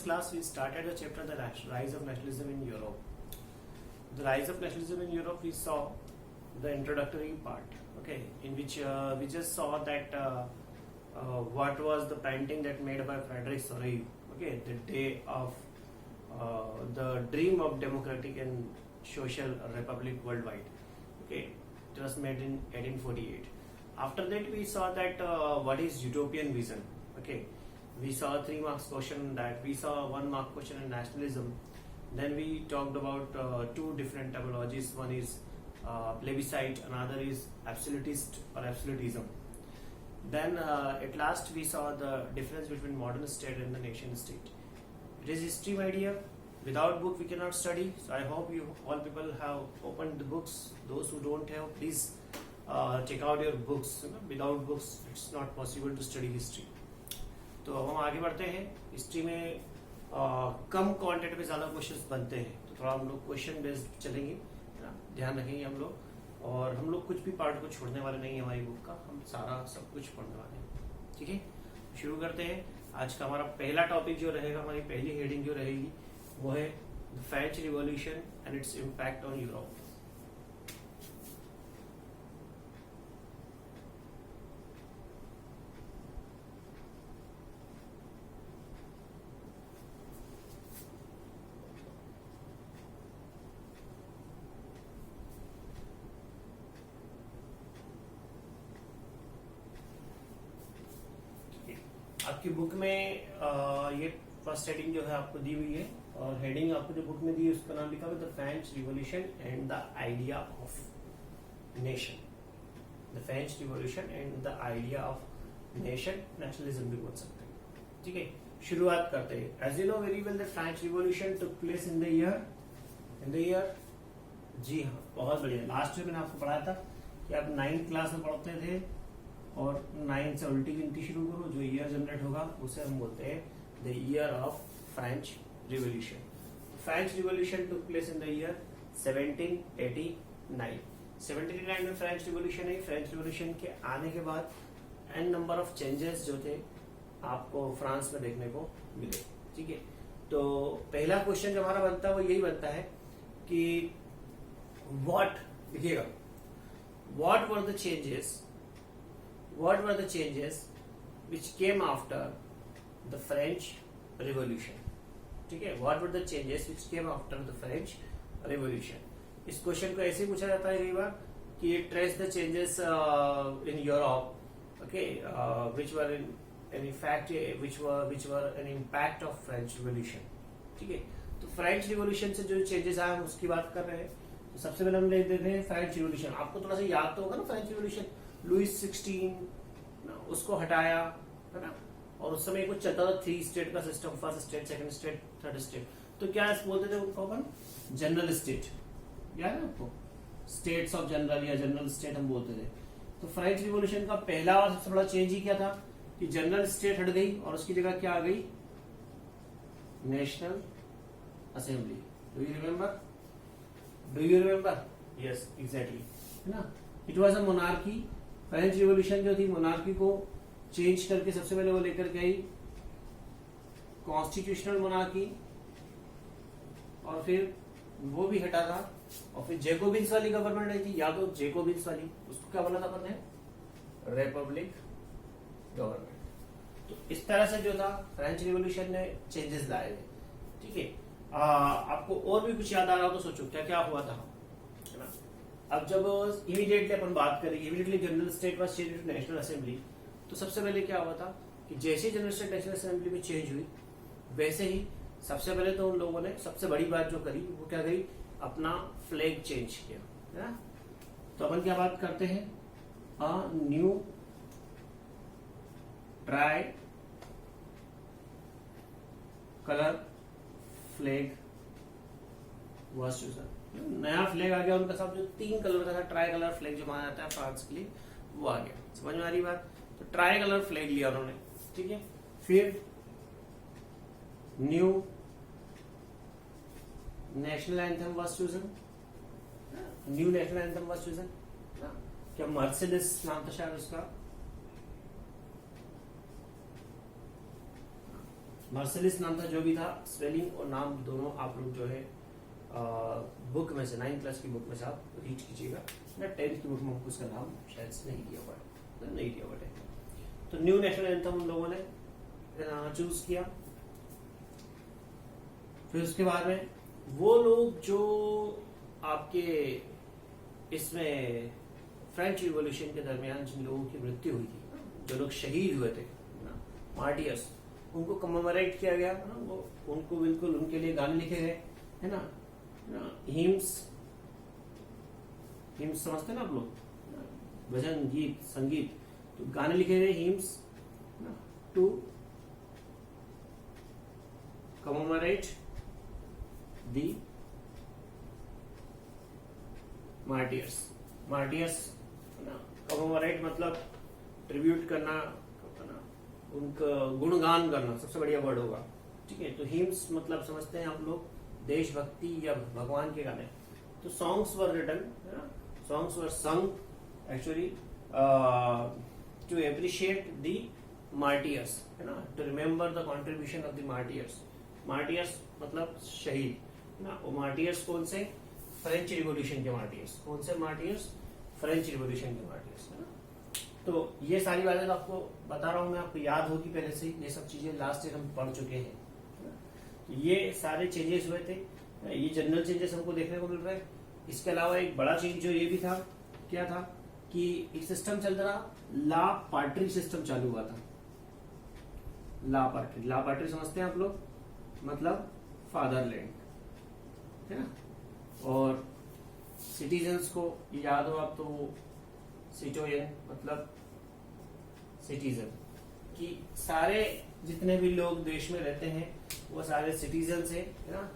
class we started the chapter the rise of nationalism in Europe. The rise of nationalism in Europe, we saw the introductory part, okay, in which we just saw that what was the painting that made by Frederick Soreille, okay, the day of the dream of democratic and social republic worldwide, okay, it was made in 1848. After that we saw that what is utopian vision, okay, we saw a 3 marks question that, we saw 1 mark question in nationalism. Then we talked about 2 different terminologies, one is plebiscite, another is absolutist or absolutism. Then at last we saw the difference between modern state and the nation state. It is history, my dear. Without book we cannot study. So I hope you all people have opened the books. Those who don't have, please check out your books. Without books it's not possible to study history. तो हम आगे बढ़ते हैं. History में कम quantity में ज़्यादा questions बनते हैं, तो थोड़ा हम लोग क्वेश्चन बेस्ड चलेंगे, है ना, ध्यान रखेंगे हम लोग. और हम लोग कुछ भी पार्ट को छोड़ने वाले नहीं है हमारी बुक का, हम सारा सब कुछ पढ़ने वाले हैं. ठीक है, शुरू करते हैं. आज का हमारा पहला टॉपिक जो रहेगा, हमारी पहली हेडिंग जो रहेगी वो है the French revolution and its impact on Europe. आपकी बुक में ये फर्स्ट हेडिंग जो है आपको दी हुई है, और हेडिंग आपको जो बुक में दी है उसका नाम लिखा हुआ है the French revolution and the idea of nation. The French revolution and the idea of nation, nationalism भी बोल सकते हैं. ठीक है, शुरुआत करते हैं. As you know very well the French revolution took place in the year, जी हाँ, बहुत बढ़िया. लास्ट में मैंने आपको पढ़ाया था कि आप 9th क्लास में पढ़ते थे और 9 से उल्टी गिनती शुरू करो, जो ईयर जनरेट होगा उसे हम बोलते हैं the year of French revolution. French revolution took place in the year 1789. 1789 में फ्रेंच रिवॉल्यूशन है. फ्रेंच रिवॉल्यूशन के आने के बाद एन नंबर ऑफ चेंजेस जो थे आपको फ्रांस में देखने को मिले. ठीक है, तो पहला क्वेश्चन जो हमारा बनता है वो यही बनता है कि व्हाट, देखिएगा, what were the changes which came after the French Revolution. ठीक है, what were the changes which came after the French Revolution. इस क्वेश्चन को ऐसे पूछा जाता है कई बार कि trace the changes in Europe, okay, which were in fact which were an impact of French Revolution. ठीक है, तो फ्रेंच रिवॉल्यूशन से जो चेंजेस आए हम उसकी बात कर रहे हैं. तो सबसे पहले हम ले देते हैं फ्रेंच रिवॉल्यूशन. आपको थोड़ा सा याद तो होगा ना फ्रेंच रिवॉल्यूशन, लुइस 16 उसको हटाया, है ना, और उस समय कुछ चलता था 3 स्टेट का system, first state, second state, third state. तो क्या बोलते थे उनको अपन, जनरल स्टेट, याद है आपको, स्टेट्स ऑफ जनरल या जनरल स्टेट हम बोलते थे. तो फ्रेंच रिवॉल्यूशन का पहला और सबसे बड़ा चेंज ही क्या था कि जनरल स्टेट हट गई और उसकी जगह क्या आ गई, national assembly. Do you remember? Yes, exactly, है ना. It was a monarchy. French revolution जो थी मोनार्की को चेंज करके सबसे पहले वो लेकर के आई कॉन्स्टिट्यूशनल मोनार्की, और फिर वो भी हटा था, और फिर जेकोबिन्स वाली गवर्नमेंट आई थी, या तो जेकोबिन्स वाली, उसको क्या बोला था अपन ने, रिपब्लिक गवर्नमेंट. तो इस तरह से जो था फ्रेंच रिवॉल्यूशन ने चेंजेस लाए थे. ठीक है, आपको और भी कुछ याद आ रहा हो तो सोचो क्या क्या हुआ था, है ना. अब जब इमीडिएटली अपन बात करें, immediately general state was change to national assembly, तो सबसे पहले क्या हुआ था कि जैसे जनरल स्टेट नेशनल असेंबली में चेंज हुई, वैसे ही सबसे पहले तो उन लोगों ने सबसे बड़ी बात जो करी वो क्या करी, अपना फ्लैग चेंज किया, है ना. तो अपन क्या बात करते हैं, a new try colour flag was chosen. नया फ्लैग आ गया उनका साथ, जो 3 कलर का था, ट्राई कलर फ्लैग जो माना जाता है फ्रांस के लिए, वो आ गया. समझ में आ रही बात. तो ट्राई कलर फ्लैग लिया उन्होंने. ठीक है, फिर new national anthem was chosen. New national anthem was chosen. क्या मर्सिडीज नाम था शायद उसका, मार्शलिस नाम था, जो भी था, स्पेलिंग और नाम दोनों आप लोग जो है बुक में से 9 क्लास की बुक में से आप रीड कीजिएगा ना। 10th की बुक में उसका नाम शायद से नहीं दिया हुआ है, नहीं दिया हुआ है। तो न्यू नेशनल एंथम उन लोगों ने चूज किया। फिर उसके बाद में वो लोग जो आपके इसमें फ्रेंच रिवॉल्यूशन के दरमियान जिन लोगों की मृत्यु हुई थी, जो लोग शहीद हुए थे, मार्टियर्स, उनको कमेमोरेट किया गया ना, वो उनको बिल्कुल उनके लिए गाने लिखे गए, है ना, हिम्स समझते ना आप लोग, भजन गीत संगीत, तो गाने लिखे गए hymns to commemorate the martyrs. Commemorate मतलब ट्रिब्यूट करना, उनका गुणगान करना, सबसे बढ़िया वर्ड होगा, ठीक है। तो हिम्स मतलब समझते हैं आप लोग देशभक्ति या भगवान के गाने। तो songs were written, songs were sung actually to appreciate the martyrs, है ना, to remember the contribution of the martyrs. Martyrs मतलब शहीद, है ना। वो मार्टियर्स कौन से? फ्रेंच रिवॉल्यूशन के मार्टियर्स। कौन से मार्टियर्स? फ्रेंच रिवॉल्यूशन के मार्टियर्स, है ना। तो ये सारी बातें तो आपको बता रहा हूं मैं, आपको याद होगी पहले से, ये सब चीजें लास्ट ईयर हम पढ़ चुके हैं। ये सारे चेंजेस हुए थे, ये जनरल चेंजेस हमको देखने को मिल रहे हैं। इसके अलावा एक बड़ा चेंज जो ये भी था, क्या था कि एक सिस्टम चल रहा, ला पार्ट्री सिस्टम चालू हुआ था। ला पार्ट्री समझते हैं आप लोग, मतलब फादरलैंड, है ना। और सिटीजन्स को याद हो आप तो सिटोयन मतलब सिटीजन, कि सारे जितने भी लोग देश में रहते हैं वो सारे सिटीजन्स है ना,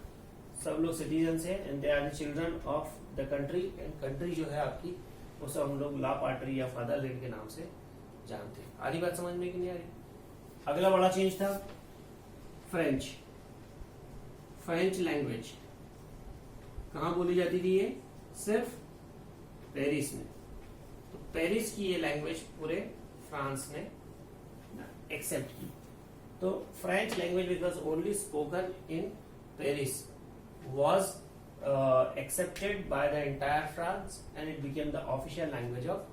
सब लोग सिटीजन्स हैं, and they are the children of the country. And country जो है आपकी, वो सब हम लोग ला पार्ट्री या फादरलैंड के नाम से जानते हैं। आधी बात समझ में कि नहीं आ रही? अगला बड़ा चेंज था फ्रेंच लैंग्वेज। कहाँ बोली जाती थी ये? सिर्फ पेरिस में। तो पेरिस की ये लैंग्वेज पूरे फ्रांस ने एक्सेप्ट की। तो French language which was only spoken in Paris was accepted by the entire France and it became the official language of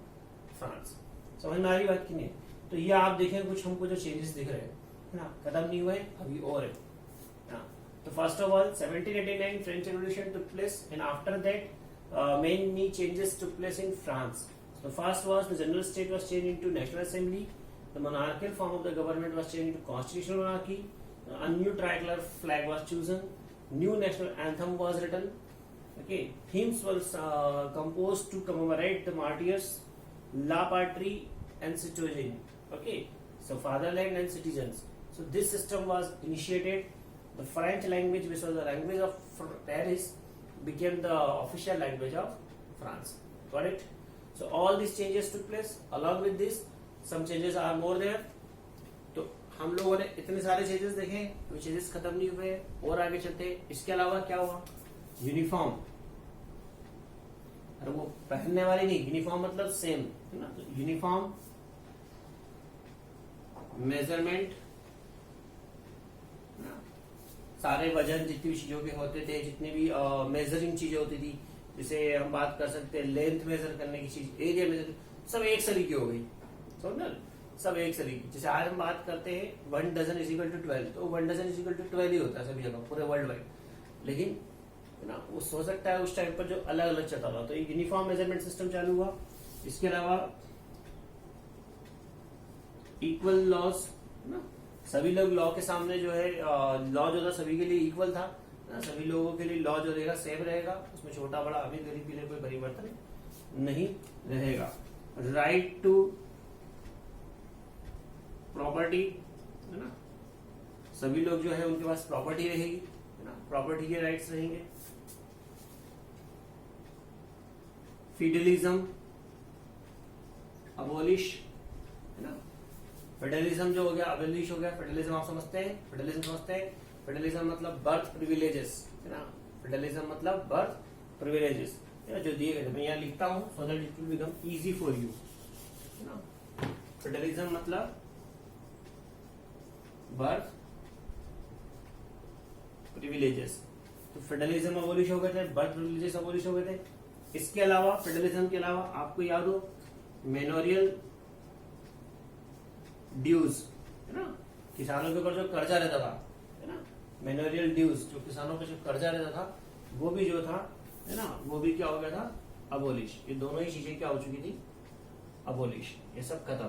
France. समझ में आ रही बात की नहीं? तो ये आप देखें कुछ हमको जो चेंजेस दिख रहे हैं, है ना, खत्म नहीं हुए, अभी और है। So first of all, 1789 French Revolution took place, and after that many changes took place in France. So first was the general state was changed into National Assembly, the monarchical form of the government was changed into constitutional monarchy, a new tricolor flag was chosen, new national anthem was written, okay, hymns were composed to commemorate the martyrs, La Patrie and Citoyen, okay, so fatherland and citizens. So this system was initiated. The French language, which was the language of Paris, became the official language of France. Got it? So all these changes took place. Along with this, some changes are more there. तो हम लोगों ने इतने सारे changes देखे, कोई changes खत्म नहीं हुए, और आगे चलते। इसके अलावा क्या हुआ? यूनिफॉर्म। अरे वो पहनने वाली नहीं, यूनिफॉर्म मतलब सेम, है ना। तो यूनिफॉर्म, मेजरमेंट, सारे वजन जितनी भी चीजों के होते थे, जितनी भी मेजरिंग चीजें होती थी, जैसे हम बात कर सकते हैं लेंथ मेजर करने की चीज, एरिया मेजर, सब एक सरीकी हो गई, समझ, सब एक सरीकी। जैसे आज हम बात करते हैं 1 डजन इज इक्वल टू 12, तो 1 डजन इज इक्वल टू 12 ही होता है सभी जगह, पूरे वर्ल्ड वाइड। लेकिन ना वो हो सकता है उस टाइम पर जो अलग अलग चलता था, तो एक यूनिफॉर्म मेजरमेंट सिस्टम चालू हुआ। इसके अलावा इक्वल लॉज, ना, सभी लोग लॉ के सामने जो है, लॉ जो था सभी के लिए इक्वल था ना, सभी लोगों के लिए लॉ जो रहेगा सेम रहेगा, उसमें छोटा बड़ा अमीर गरीब के लिए कोई परिवर्तन नहीं रहेगा। राइट टू प्रॉपर्टी, है ना, सभी लोग जो है उनके पास प्रॉपर्टी रहेगी, है ना, प्रॉपर्टी के राइट्स रहेंगे। फीडलिज्म अबोलिश, है ना, फेडरलिज्म जो हो गया अबोलिश हो गया। फेडरलिज्म आप समझते हैं? फेडरलिज्म समझते हैं? फेडरलिज्म मतलब बर्थ प्रिविलेजेस, है ना, फेडरलिज्म मतलब बर्थ प्रिविलेजेस, है ना, जो दिए गए। मैं यहाँ लिखता हूँ so that it will become easy for you, है ना। फेडरलिज्म मतलब बर्थ प्रिविलेजेस। तो फेडरलिज्म अबोलिश हो गए थे, बर्थ प्रिविलेजेस अबोलिश हो गए थे। इसके अलावा फेडरलिज्म के अलावा आपको याद हो मेनोरियल ड्यूज, है ना, किसानों के ऊपर जो कर्जा रहता था, है ना, मेनोरियल ड्यूज, जो किसानों का जो कर्जा रहता था वो भी जो था, है ना, वो भी क्या हो गया था, अबोलिश। ये दोनों ही चीजें क्या हो चुकी थी, अबोलिश, ये सब खत्म।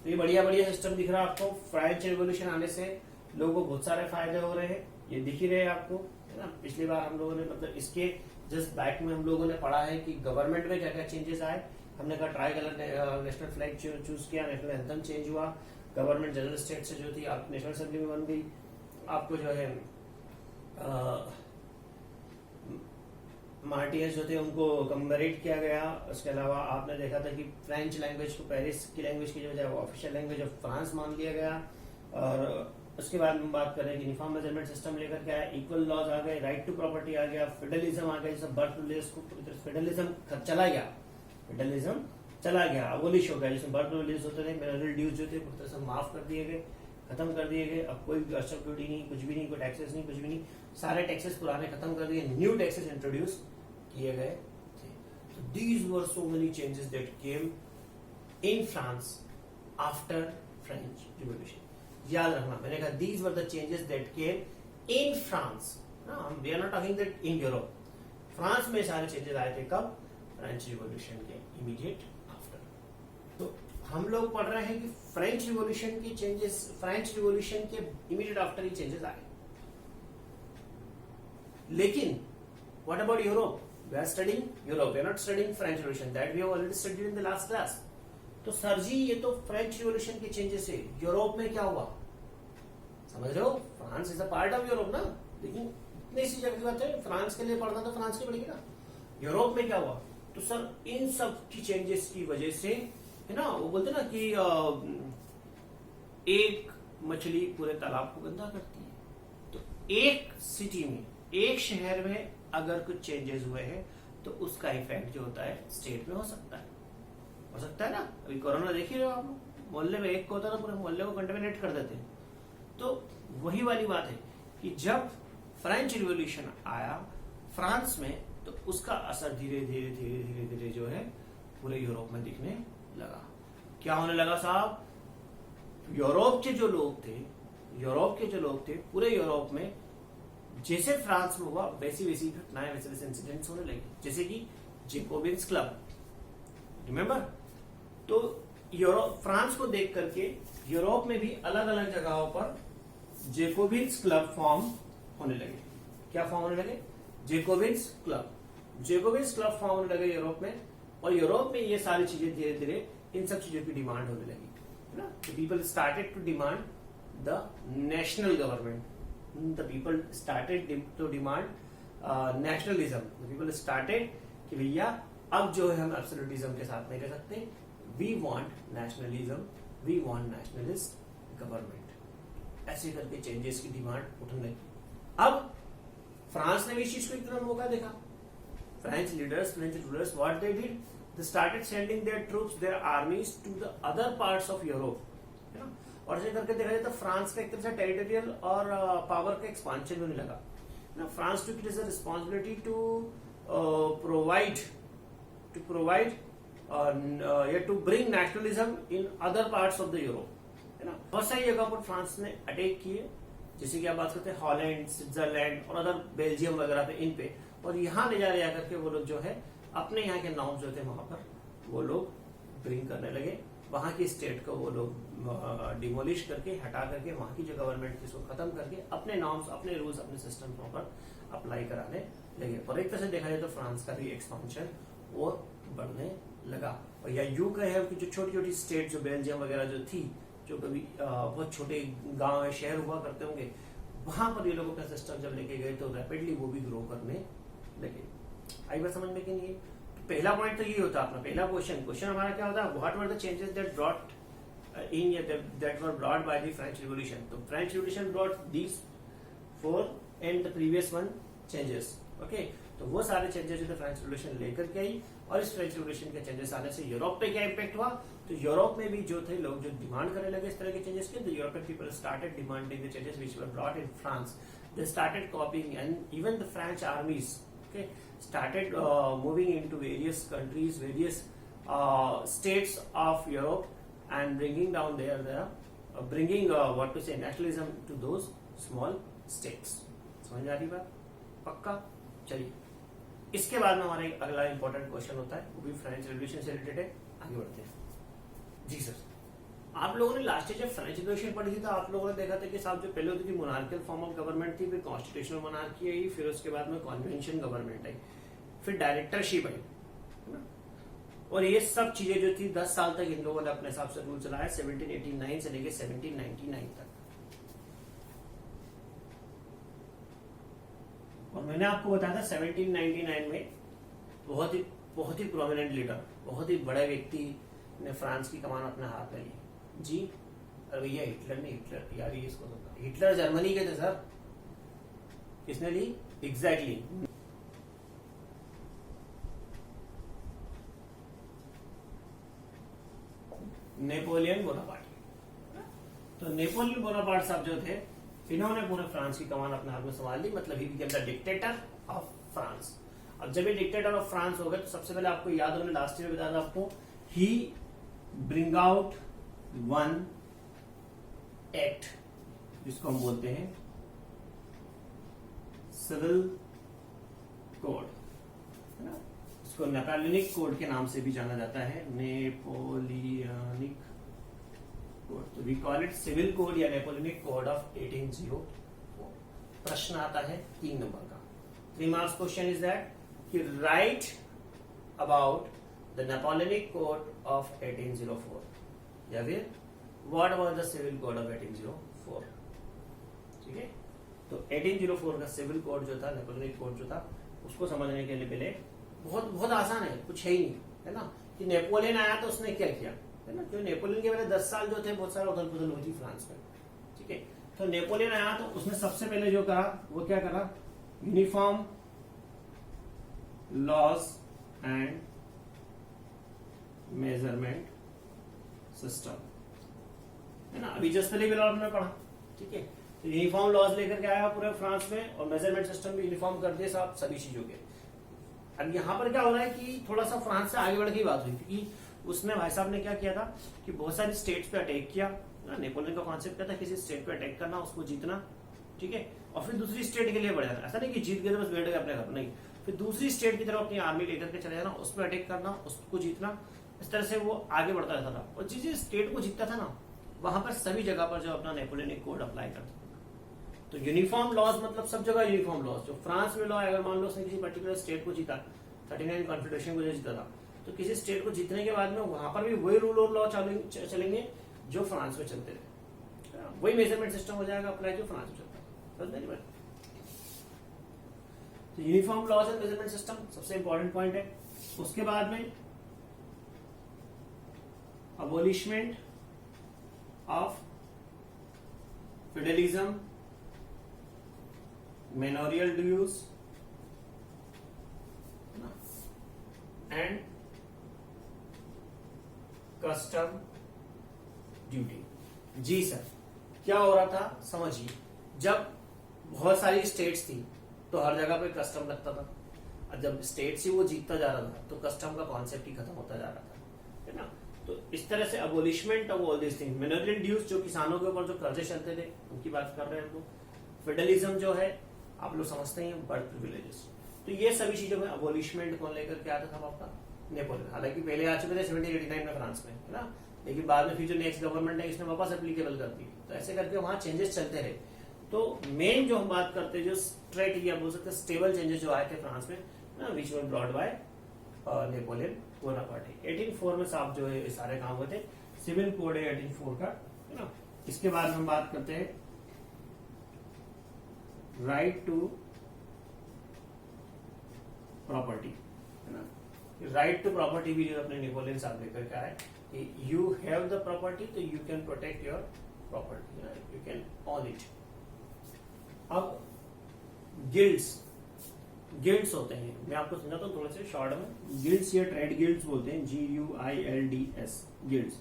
तो ये बढ़िया बढ़िया सिस्टम दिख रहा है आपको। फ्रेंच रिवॉल्यूशन आने से लोगों को बहुत सारे फायदे हो रहे हैं, ये दिख ही रहे हैं आपको, है ना। पिछली बार हम लोगों ने मतलब इसके जस्ट बैक में हम लोगों ने पढ़ा है कि गवर्नमेंट में क्या क्या चेंजेस आए। हमने कहा try colour national flag choose किया, नेशनल एंथम चेंज हुआ, गवर्नमेंट जनरल स्टेट से जो थी आप नेशनल असेंबली में बन गई, आपको जो है मार्टियर्स जो थे उनको कमेमोरेट किया गया। उसके अलावा आपने देखा था कि फ्रेंच लैंग्वेज को पेरिस की लैंग्वेज की बजाय वो ऑफिशियल लैंग्वेज ऑफ फ्रांस मान लिया गया। और उसके बाद हम बात करें कि यूनिफॉर्म मेजरमेंट सिस्टम लेकर के आया, इक्वल लॉज आ गए, राइट टू प्रॉपर्टी आ गया, फेडरलिज्म आ गया, जैसे बर्थ प्रिविलेज को फेडरलिज्म चला गया, फेडरलिज्म चला गया, अबोलिश हो गया। जिसमें बर्थ प्रिविलेज होते थे, मिनरल ड्यूज जो थे पूरी तरह से माफ कर दिए गए, खत्म कर दिए गए। अब कोई कस्टम ड्यूटी नहीं, कुछ भी नहीं, कोई टैक्सेस नहीं, कुछ भी नहीं, सारे टैक्सेस पुराने खत्म कर दिए, न्यू टैक्सेस इंट्रोड्यूस किए गए थे। So these were so many changes that came in France after French Revolution. याद रखना, मैंने कहा these were the changes that came in France. We are not talking that in Europe. France में सारे changes आए थे कब, फ्रेंच रिवॉल्यूशन के इमीडिएट आफ्टर। तो हम लोग पढ़ रहे हैं कि फ्रेंच रिवॉल्यूशन के चेंजेस, फ्रेंच रिवॉल्यूशन के इमीडिएट आफ्टर ही चेंजेस आए। लेकिन what about Europe? We are studying Europe. We are not studying French Revolution. That we have already studied in the last class. तो sir जी ये तो French revolution के changes है, Europe में क्या हुआ? समझ रहे हो? France is a part of Europe ना, लेकिन इतनी सी जगह की बात है, फ्रांस के लिए पढ़ना तो फ्रांस की पड़ेगी ना। यूरोप में क्या हुआ? तो सर इन सब की चेंजेस की वजह से, है ना, वो बोलते ना कि एक मछली पूरे तालाब को गंदा करती है। तो एक सिटी में, एक शहर में अगर कुछ चेंजेस हुए हैं तो उसका इफेक्ट जो होता है स्टेट में हो सकता है ना। अभी कोरोना देख ही रहे हो आप, मोहल्ले में एक को होता है तो पूरे मोहल्ले को कंटेमिनेट कर देते हैं। तो वही वाली बात है कि जब फ्रेंच रिवॉल्यूशन आया फ्रांस में, तो उसका असर धीरे धीरे धीरे धीरे धीरे जो है पूरे यूरोप में दिखने लगा। क्या होने लगा साहब? यूरोप के जो लोग थे पूरे यूरोप में जैसे फ्रांस में हुआ वैसी वैसी घटनाएं, वैसे वैसे इंसिडेंट्स होने लगे, जैसे कि जेकोबिन्स क्लब, रिमेम्बर? तो यूरोप, फ्रांस को देख करके यूरोप में भी अलग अलग जगहों पर जेकोबिन्स क्लब फॉर्म होने लगे। क्या फॉर्म होने लगे? जेकोबिन्स क्लब फॉर्म होने लगे यूरोप में। और यूरोप में ये सारी चीजें धीरे धीरे इन सब चीजों की डिमांड होने लगी, है ना। People started to demand the national government, the people started to demand nationalism. The people started कि भैया अब जो है हम एब्सोल्यूटिज्म के साथ नहीं रह सकते, we want nationalism, we want nationalist government। ऐसे करके चेंजेस की डिमांड उठने लगी। अब फ्रांस ने भी इस चीज को एक तरह मौका देखा। French rulers what they did, they started sending their troops, their armies to the other parts of Europe, है ना। और ऐसे करके देखा जाए तो फ्रांस का एक तरह से टेरिटोरियल और पावर का एक्सपांशन होने लगा ना। France took it as a responsibility to provide to bring nationalism in other parts of the Europe, है ना। बहुत सारी जगह पर फ्रांस ने अटैक किए, जैसे कि आप बात करते हैं हॉलैंड, स्विट्जरलैंड और अदर बेल्जियम वगैरह पे, इन पे, और यहाँ ले जा करके वो लोग जो है अपने यहाँ के नॉर्म्स जो थे वहां पर वो लोग ब्रिंग करने लगे। वहां की स्टेट को वो लोग डिमोलिश करके, हटा करके, वहां की जो गवर्नमेंट थी उसको खत्म करके अपने नॉर्म्स, अपने रूल्स, अपने सिस्टम पर अप्लाई कराने लगे। और एक तरह से देखा जाए तो फ्रांस का भी एक्सपांशन और बढ़ने लगा। और या यूं कहे कि जो छोटी छोटी स्टेट जो बेल्जियम वगैरह जो थी, जो कभी बहुत छोटे गांव या शहर हुआ करते होंगे, वहां पर ये लोग अपना सिस्टम जब लेके गए तो रैपिडली वो भी ग्रो करने लगे। आई बात समझ में कि नहीं? पहला पॉइंट तो ये होता है अपना पहला क्वेश्चन हमारा क्या होता है, what were the changes that brought that were brought by the French Revolution? तो French Revolution brought these 4 and the previous one changes. Okay, तो वो सारे चेंजेस जो थे फ्रेंच रिवॉल्यूशन लेकर के आई, और इस फ्रेंच रिवॉल्यूशन के चेंजेस आने से यूरोप पे क्या इम्पैक्ट हुआ, तो यूरोप में भी जो थे लोग जो डिमांड करने लगे इस तरह के चेंजेस के, तो European people started demanding the changes which were brought in France. They started copying, and even the French armies, okay, started moving into various countries, various states of Europe, and bringing down bringing what to say nationalism to those small states. समझ में आ रही बात? पक्का? चलिए, इसके बाद में हमारा एक अगला इंपॉर्टेंट क्वेश्चन होता है, वो भी फ्रेंच रिवॉल्यूशन से रिलेटेड है. आगे बढ़ते हैं. जी सर, आप लोगों ने लास्ट ईयर जब फ्रेंच रिवॉल्यूशन पढ़ी थी तो आप लोगों ने देखा था कि साहब जो पहले होती थी मोनार्कियल फॉर्म ऑफ गवर्नमेंट थी, फिर कॉन्स्टिट्यूशनल मोनार्की आई, फिर उसके बाद में कॉन्वेंशन गवर्नमेंट आई, फिर डायरेक्टरशिप आई, है ना. और ये सब चीजें जो थी 10 साल तक इन लोगों ने अपने हिसाब से रूल चलाया, 1789 से लेके 1799 तक. और मैंने आपको बताया था 1799 में बहुत ही प्रोमिनेंट लीडर, बहुत ही बड़े व्यक्ति ने फ्रांस की कमान अपने हाथ में ली. जी अरे भैया हिटलर ने, हिटलर यार ये इसको तो हिटलर जर्मनी के थे सर. किसने ली? Exactly Napoleon Bonaparte. तो नेपोलियन बोनापार्ट साहब जो थे, इन्होंने पूरे फ्रांस की कमान अपने हाथ में संभाल ली, मतलब he became the dictator of France. अब जब ये डिक्टेटर ऑफ फ्रांस हो गए तो सबसे पहले आपको याद होने लास्ट ईयर बताया था आपको, ही ब्रिंग आउट वन एक्ट जिसको हम बोलते हैं सिविल कोड, है ना. इसको नेपोलियनिक कोड के नाम से भी जाना जाता है, नेपोलियनिक कोड. तो we call it civil code या नेपोलियनिक कोड ऑफ 1804. प्रश्न आता है 3 नंबर का. 3 मार्क्स क्वेश्चन इज दैट कि right about the Napoleonic code of 1804 या फिर what was the civil code of 1804. ठीक है, तो 1804 का सिविल कोड जो था, नेपोलियनिक कोड जो था, उसको समझने के लिए पहले बहुत आसान है, कुछ है ही नहीं, है ना. कि नेपोलियन आया तो उसने क्या किया, है ना. जो नेपोलियन के पहले 10 साल जो थे बहुत सारा उथल पुथल हुई थी फ्रांस में. ठीक है, तो नेपोलियन आया तो उसने सबसे पहले जो करा वो क्या करा, uniform laws and measurement system, है ना. अभी जस्ट पहले भी लॉ में पढ़ा. ठीक है, तो यूनिफॉर्म लॉज लेकर के आया पूरे फ्रांस में, और मेजरमेंट सिस्टम भी यूनिफॉर्म कर दिए साहब सभी चीजों के. अब यहाँ पर क्या हो रहा है कि थोड़ा सा फ्रांस से आगे बढ़ के बात हुई, क्योंकि उसने भाई साहब ने क्या किया था कि बहुत सारी स्टेट्स पे अटैक किया. नेपोलियन का कॉन्सेप्ट क्या था, किसी स्टेट पे अटैक करना, उसको जीतना. ठीक है, और फिर दूसरी स्टेट के लिए बढ़ जाना. ऐसा नहीं कि जीत गए तो बस बैठ गए अपने घर, नहीं. फिर दूसरी स्टेट की तरफ अपनी आर्मी लेकर के चले जाना, उस पर अटैक करना, उसको जीतना. इस तरह से वो आगे बढ़ता रहता था. और जिस स्टेट को जीतता था ना, वहां पर सभी जगह पर जो अपना नेपोलियनिक कोड अप्लाई करता था. तो यूनिफॉर्म लॉज मतलब सब जगह यूनिफॉर्म लॉज. जो फ्रांस में लॉ है, अगर मान लो उसने किसी पर्टिकुलर स्टेट को जीता, 39 कॉन्फेडरेशन को जो जीता था, तो किसी स्टेट को जीतने के बाद में वहां पर भी वही रूल और लॉ चलेंगे जो फ्रांस में चलते थे. वही मेजरमेंट सिस्टम हो जाएगा अप्लाई जो फ्रांस में चलता है. तो uniform laws and measurement system सबसे इंपॉर्टेंट पॉइंट है. उसके बाद में abolishment of federalism, manorial dues and custom duty. जी सर, क्या हो रहा था समझिए. जब बहुत सारी स्टेट्स थी तो हर जगह पे कस्टम लगता था, और जब स्टेट से वो जीतता जा रहा था तो कस्टम का कॉन्सेप्ट ही खत्म होता जा रहा था, है ना. तो इस तरह से abolishment of all this thing, mineral dues जो किसानों के ऊपर जो कर्जे चलते थे उनकी बात कर रहे हैं हम लोग. फेडरलिज्म जो है आप लोग समझते हैं, बर्थ प्रिविलेजेस. तो ये सभी चीजों में अबोलिशमेंट कौन लेकर के आता था आपका, नेपोलियन. हालांकि पहले आ चुके थे 1789 में फ्रांस में, है ना, लेकिन बाद में फिर जो नेक्स्ट गवर्नमेंट है इसने वापस एप्लीकेबल कर दी. तो ऐसे करके वहां चेंजेस चलते रहे. तो मेन जो हम बात करते हैं, जो स्ट्रेट या बोल सकते हैं स्टेबल चेंजेस जो आए थे फ्रांस में, which were brought by Napoleon Bonaparte. 1804 में साहब जो है सारे काम हुए थे. सिविल कोड है 1804 का, है ना. इसके बाद हम बात करते हैं राइट टू प्रॉपर्टी, है ना. राइट टू प्रॉपर्टी भी जो अपने नेपोलियन साहब लेकर के आए कि यू हैव द प्रॉपर्टी तो you can protect your property, you can on it. अब गिल्ड्स गिल्ड्स होते हैं, मैं आपको समझाता हूँ थोड़ा से शॉर्ट में। गिल्ड्स या ट्रेड गिल्ड्स बोलते हैं, GUILDS, गिल्ड्स।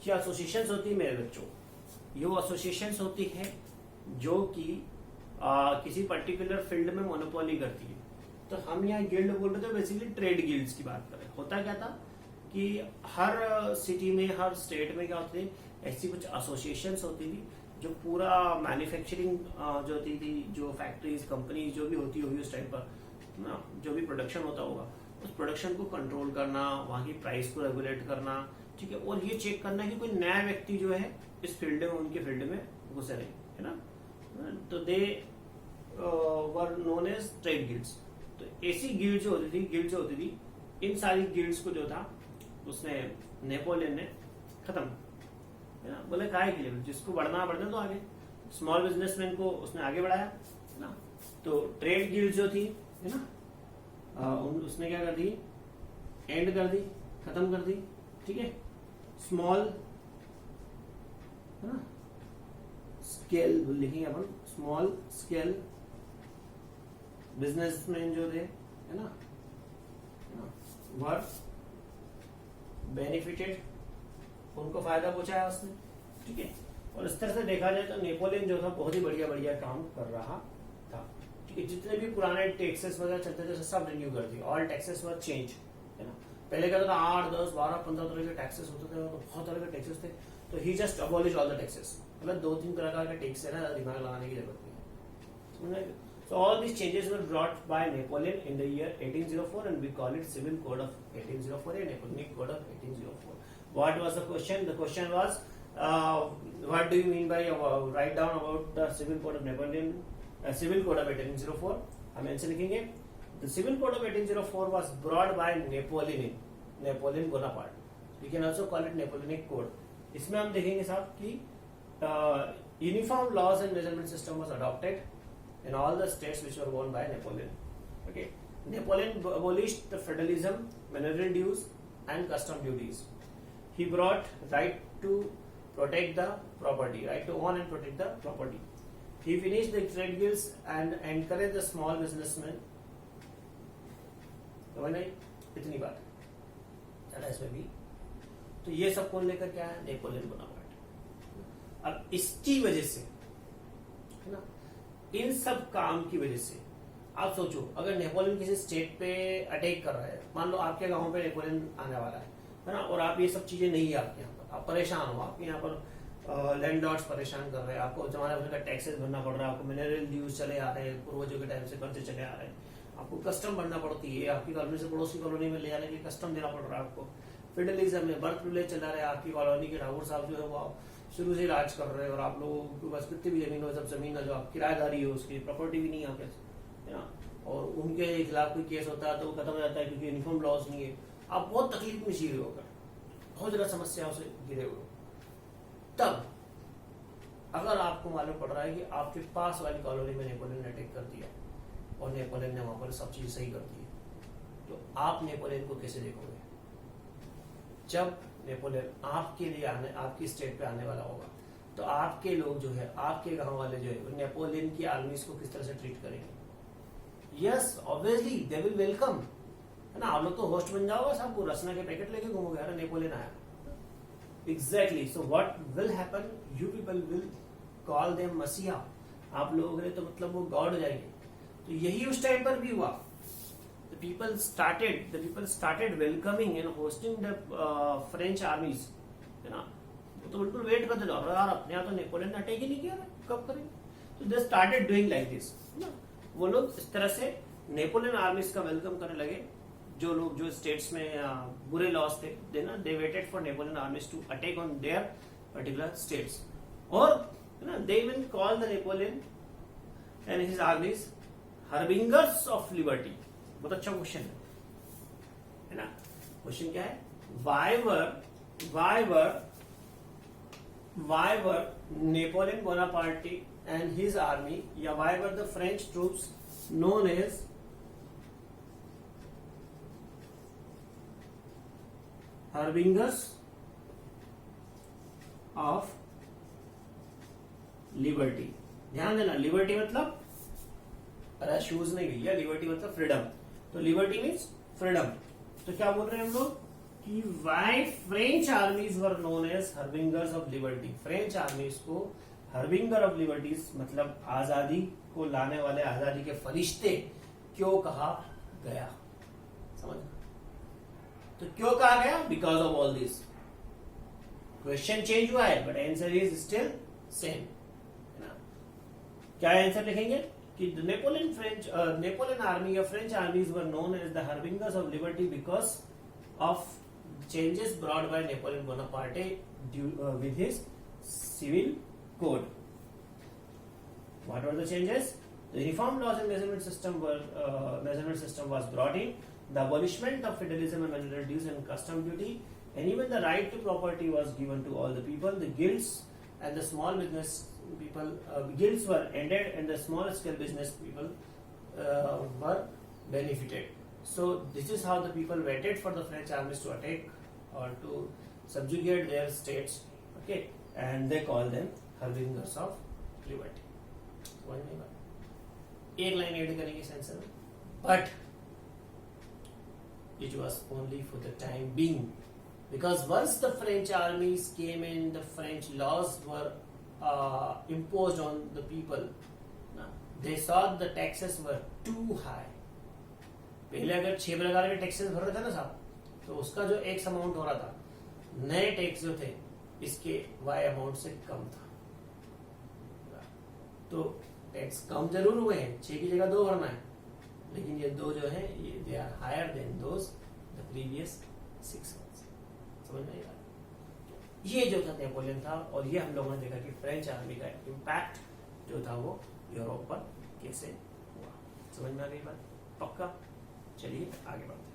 ये एसोसिएशंस होती है मेरे बच्चों, ये वो एसोसिएशंस होती है जो कि किसी पर्टिकुलर फील्ड में मोनोपोली करती है। तो हम यहाँ गिल्ड बोल रहे थे, बेसिकली ट्रेड गिल्ड्स की बात कर रहे हैं। होता क्या था कि हर सिटी में, हर स्टेट में क्या होती थी, ऐसी कुछ एसोसिएशंस होती थी जो पूरा मैन्युफैक्चरिंग जो होती थी, जो फैक्ट्रीज, कंपनी जो भी होती होगी उस टाइम पर ना, जो भी प्रोडक्शन होता होगा, उस प्रोडक्शन को कंट्रोल करना, वहाँ की प्राइस को रेगुलेट करना, ठीक है, और ये चेक करना कि कोई नया व्यक्ति जो है इस फील्ड में, उनके फील्ड में घुसे नहीं, है ना। तो they were known as trade guilds. तो ऐसी गिल्ड जो होती थी, इन सारी गिल्ड्स को जो था उसने, नेपोलियन ने खत्म, है ना, बोले काहे के लिए, जिसको बढ़ना तो आगे, स्मॉल बिजनेसमैन को उसने आगे बढ़ाया, है ना। तो ट्रेड गिल्ड जो थी, है ना, उसने क्या कर दी, एंड कर दी, खत्म कर दी, ठीक है। स्मॉल, है ना, स्केल लिखेंगे अपन, स्मॉल स्केल बिजनेसमैन जो थे, है ना, वर बेनिफिटेड, उनको फायदा पहुंचाया उसने, ठीक है। और इस तरह से देखा जाए तो नेपोलियन जो था बहुत ही बढ़िया बढ़िया काम कर रहा था, ठीक है। जितने भी पुराने टैक्सेस वगैरह चलते थे सब रिन्यू कर दिए, ऑल टैक्सेस वर चेंज, है ना। पहले क्या था, 8, 10, 12, 15 तरह के टैक्सेस होते थे, तो बहुत तरह के टैक्सेस थे। तो he just abolish all the taxes, मतलब 2-3 प्रकार के टैक्स है ना, दिमाग लगाने की जरूरत नहीं है। So all these changes were brought by Napoleon in the year 1804, and we call it Civil Code of 1804, a Napoleonic Code of 1804. What was the question? The question was, what do you mean by write down about the Civil Code of Napoleon, Civil Code of 1804? हम ऐसे लिखेंगे, the Civil Code of 1804 was brought by Napoleon Bonaparte. We can also call it Napoleonic Code. इसमें हम देखेंगे साहब कि uniform laws and measurement system was adopted in all the states which were won by Napoleon. Okay, Napoleon abolished the feudalism, mineral dues, and custom duties. He brought right to protect the property, right to own and protect the property. He finished the trade guilds and encouraged the small businessmen. समझ नहीं, इतनी बात है इसमें भी। तो ये सब कौन लेकर क्या है, नेपोलियन बोनापार्ट। अब इसकी वजह से, है ना, इन सब काम की वजह से आप सोचो, अगर नेपोलियन किसी स्टेट पे अटैक कर रहा है, मान लो आपके गांव पे नेपोलियन आने वाला है ना, और आप ये सब चीजें नहीं है आपके यहाँ पर, आप परेशान हो, आपके यहाँ पर लैंडलॉर्ड्स परेशान कर रहे हैं, आपको जमाने भर का टैक्सेस भरना पड़ रहा है, आपको मिनरल ड्यूज चले आ रहे हैं, पूर्वजों के टाइम से कर्जे चले आ रहे हैं, आपको कस्टम भरना पड़ती है, आपकी कॉलोनी से पड़ोसी कॉलोनी में ले जाने के लिए कस्टम देना पड़ रहा है आपको, फेडरलिज्म में बर्थ प्रिविलेज चला रहा है, आपकी कॉलोनी के ठाकुर साहब जो है वो शुरू से राज कर रहे हैं, और आप लोगों के पास कितनी भी जमीन हो, सब जमीन है जो आप किराएदारी हो, उसकी प्रॉपर्टी भी नहीं है, है ना, और उनके खिलाफ कोई केस होता है तो खत्म हो जाता है क्योंकि यूनिफॉर्म लॉज नहीं है। आप बहुत तकलीफ में जी रहे होकर, बहुत ज्यादा समस्याओं से घिरे हुए, तब अगर आपको मालूम पड़ रहा है कि आपके पास वाली कॉलोनी में नेपोलियन ने अटैक कर दिया और नेपोलियन ने वहां पर सब चीज सही कर दी, तो आप नेपोलियन को कैसे देखोगे? जब नेपोलियन आपके लिए आने, आपकी स्टेट पे आने वाला होगा, तो आपके लोग जो है, आपके गांव वाले जो है, नेपोलियन की आर्मीज को किस तरह से ट्रीट करेंगे? Yes, obviously they will welcome, है ना। आप लोग तो होस्ट बन जाओगे, सबको रसना के पैकेट लेके घूमोगे, अरे नेपोलियन आया। Exactly, so what will happen, you people will call them मसीहा, आप लोग तो मतलब वो गॉड हो जाएंगे। तो यही उस टाइम पर भी हुआ। The people started welcoming and hosting the French armies, है ना। वो तो बिल्कुल वेट करते थे, यार अपने यहाँ तो नेपोलियन ने अटैक ही नहीं किया, कब करेंगे? तो they started doing like this, ना। वो लोग इस तरह से नेपोलियन आर्मीज का वेलकम करने लगे। जो लोग जो स्टेट्स में बुरे लॉस थे, they waited for Napoleon armies to attack on their particular states, और ना they will call the Napoleon and his armies harbingers of liberty. बहुत अच्छा क्वेश्चन है ना। क्वेश्चन क्या है? why were Napoleon Bonaparte and his army, या why were the French troops known as harbingers of liberty? ध्यान देना, लिबर्टी मतलब अरे शूज नहीं भैया, लिबर्टी मतलब फ्रीडम, तो लिबर्टी मीन्स फ्रीडम। तो क्या बोल रहे हैं हम लोग कि why French armies were known as harbingers of liberty. French armies को हर्बिंगर ऑफ लिबर्टीज मतलब आजादी को लाने वाले, आजादी के फरिश्ते क्यों कहा गया, समझ? तो क्यों कहा गया? Because of all this. Question change हुआ है but answer is still same. क्या आंसर लिखेंगे कि नेपोलियन आर्मी या French armies were known as the harbingers of liberty because of changes brought by Napoleon Bonaparte with his civil code. What were the changes? The uniform laws and measurement system was brought in. The abolishment of feudalism and mineral dues and custom duty, and even the right to property was given to all the people. The guilds and the small business people, guilds were ended, and the small scale business people were benefited. So this is how the people waited for the French armies to attack or to subjugate their states, okay, and they call them harbingers of liberty. समझ में बात? एक line add करेंगे इस answer में, but it was only for the time being, because once the French armies came in, the French laws were imposed on the people. They saw the taxes were too high. पहले अगर 6 प्रकार के taxes भर रहे थे ना साहब, तो उसका जो एक्स अमाउंट हो रहा था, नए टैक्स जो थे इसके वाई अमाउंट से कम था। तो टैक्स कम जरूर हुए हैं, 6 की जगह 2 भरना है, लेकिन ये 2 जो है ये they are higher than those the previous 6 months. समझ में आएगा? ये जो था नेपोलियन था, और ये हम लोगों ने देखा कि फ्रेंच आर्मी का इम्पैक्ट जो था वो यूरोप पर कैसे हुआ। समझ में आ गई बात? पक्का? चलिए आगे बढ़ते हैं।